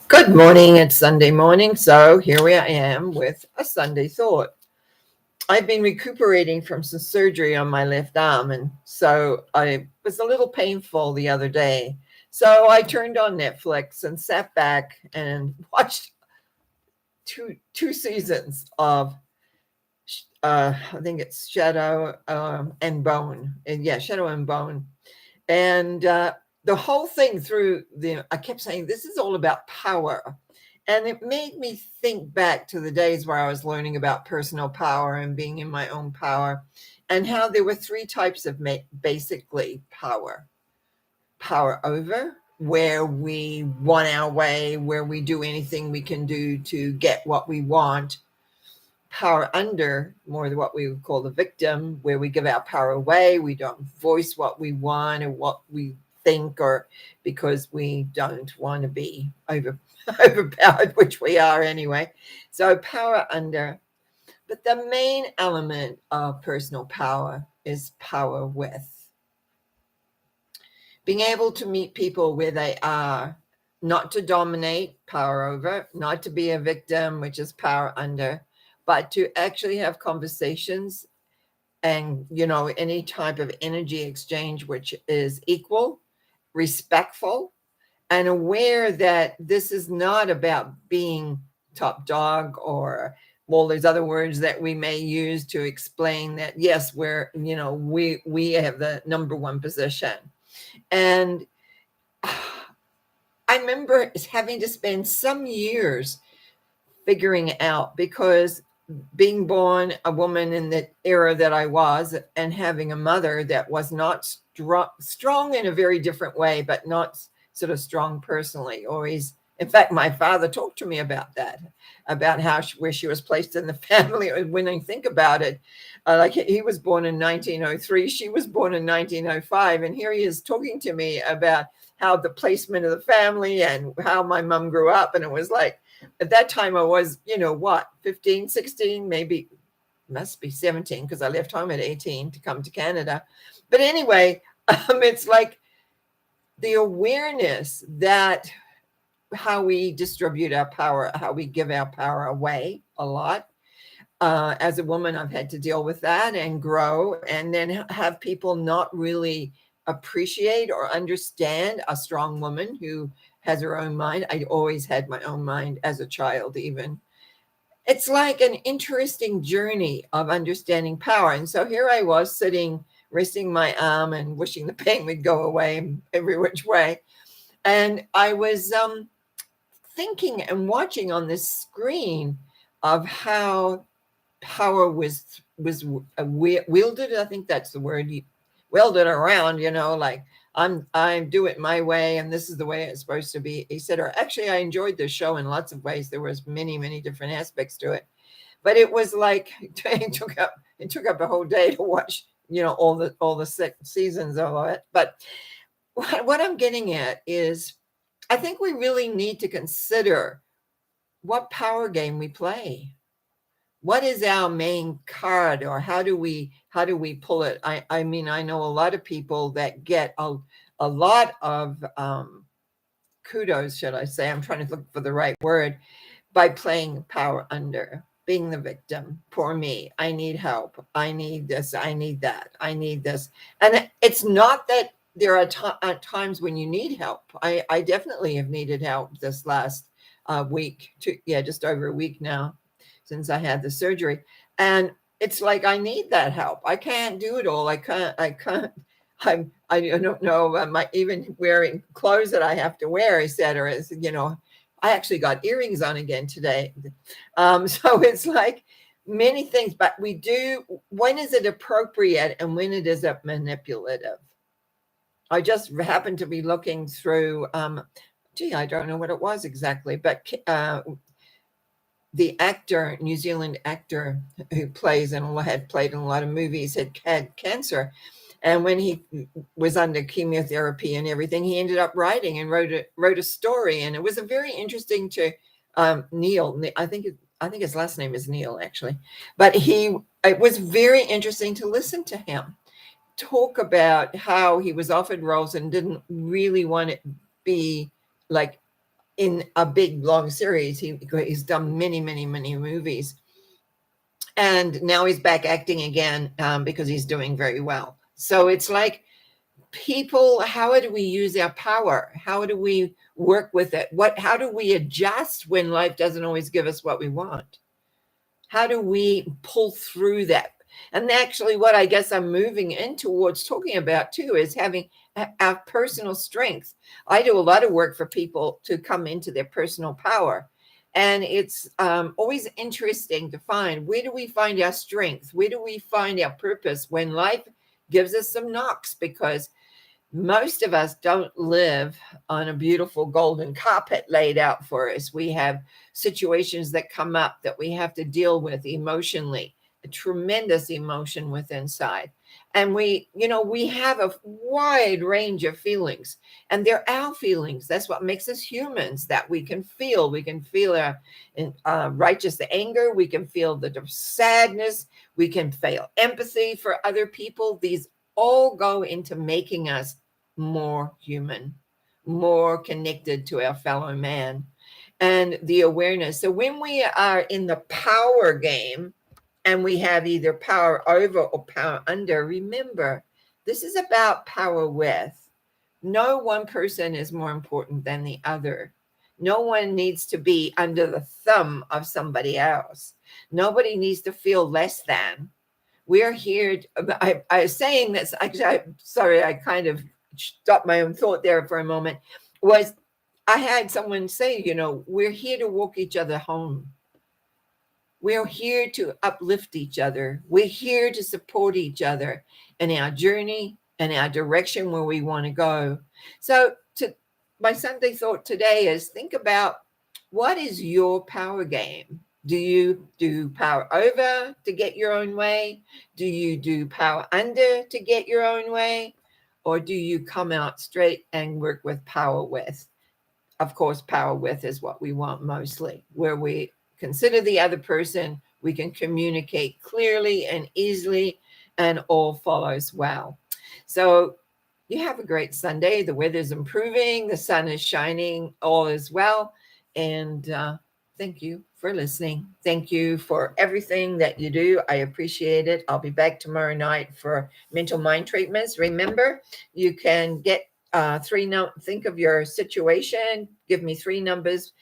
Good morning. It's Sunday morning, so here I am with a Sunday thought. I've been recuperating from some surgery on my left arm, and so I was a little painful the other day. So I turned on Netflix and sat back and watched two seasons of I think it's Shadow and Bone, and yeah, Shadow and Bone, and the whole thing through I kept saying this is all about power. And it made me think back to the days where I was learning about personal power and being in my own power, and how there were three types of basically power over, where we want our way, where we do anything we can do to get what we want. Power under, more than what we would call the victim, where we give our power away, we don't voice what we want or what we think, or because we don't want to be overpowered, which we are anyway. So power under. But the main element of personal power is power with. Being able to meet people where they are, not to dominate, power over, not to be a victim, which is power under, but to actually have conversations and, any type of energy exchange, which is equal, respectful, and aware that this is not about being top dog or all these other words that we may use to explain that, yes, we have the number one position. And I remember having to spend some years figuring it out, because being born a woman in the era that I was, and having a mother that was not strong in a very different way, but not sort of strong personally. Always, in fact, my father talked to me about that, about where she was placed in the family. When I think about it, like he was born in 1903, she was born in 1905, and here he is talking to me about how the placement of the family and how my mom grew up. And it was like, at that time I was, 15, 16, maybe must be 17, because I left home at 18 to come to Canada. But anyway, it's like the awareness that how we distribute our power, how we give our power away a lot. As a woman, I've had to deal with that and grow, and then have people not really appreciate or understand a strong woman who has her own mind. I always had my own mind as a child, even. It's like an interesting journey of understanding power. And so here I was sitting, resting my arm and wishing the pain would go away every which way. And I was thinking and watching on this screen of how power was wielded. I think that's the word. Wielded around, like I do it my way, and this is the way it's supposed to be, etc. Actually, I enjoyed the show in lots of ways. There was many different aspects to it, but it was like it took up a whole day to watch, all the 6 seasons of it. But what I'm getting at is, I think we really need to consider what power game we play. What is our main card, or how do we pull it? I mean, I know a lot of people that get a lot of kudos, should I say? I'm trying to look for the right word, by playing power under, being the victim. Poor me. I need help. I need this. I need that. I need this. And it's not that there are times when you need help. I definitely have needed help this last week. Just over a week now since I had the surgery. And it's like, I need that help. I can't do it all. I don't know, even wearing clothes that I have to wear, etc. I actually got earrings on again today. So it's like many things, but when is it appropriate and when it is manipulative? I just happened to be looking through, I don't know what it was exactly, but the actor, New Zealand actor who had played in a lot of movies, had cancer. And when he was under chemotherapy and everything, he ended up writing and wrote a story. And it was a very interesting to Neil. I think his last name is Neil, actually. But it was very interesting to listen to him talk about how he was offered roles and didn't really want to be like in a big long series. He's done many, many, many movies, and now he's back acting again, because he's doing very well. So it's like, people, how do we use our power? How do we work with it? How do we adjust when life doesn't always give us what we want? How do we pull through that? And actually, what I guess I'm moving in towards talking about too is having our personal strength. I do a lot of work for people to come into their personal power. And it's always interesting to find, where do we find our strength? Where do we find our purpose when life gives us some knocks? Because most of us don't live on a beautiful golden carpet laid out for us. We have situations that come up that we have to deal with emotionally, a tremendous emotion within inside. And we have a wide range of feelings, and they're our feelings. That's what makes us humans, that we can feel. We can feel our righteous anger. We can feel the sadness. We can feel empathy for other people. These all go into making us more human, more connected to our fellow man, and the awareness. So when we are in the power game and we have either power over or power under, remember, this is about power with. No one person is more important than the other. No one needs to be under the thumb of somebody else. Nobody needs to feel less than. We're here. I was saying this. Sorry, I kind of stopped my own thought there for a moment. Was I had someone say, we're here to walk each other home. We're here to uplift each other. We're here to support each other in our journey and our direction where we want to go. So, my Sunday thought today is, think about, what is your power game? Do you do power over to get your own way? Do you do power under to get your own way? Or do you come out straight and work with power with? Of course, power with is what we want mostly, where we consider the other person, we can communicate clearly and easily, and all follows well. So you have a great Sunday. The weather's improving, the sun is shining, all is well. And thank you for listening. Thank you for everything that you do. I appreciate it. I'll be back tomorrow night for mental mind treatments. Remember, you can get think of your situation, give me 3 numbers,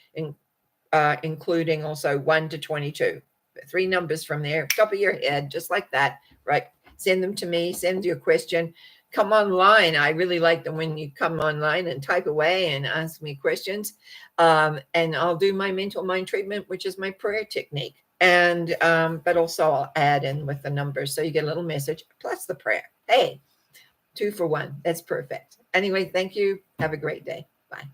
including also 1 to 22. 3 numbers from there, top of your head, just like that, right? Send them to me, send your question. Come online. I really like them when you come online and type away and ask me questions. And I'll do my mental mind treatment, which is my prayer technique. And but also I'll add in with the numbers, so you get a little message plus the prayer. Hey, 2 for 1. That's perfect. Anyway, thank you. Have a great day. Bye.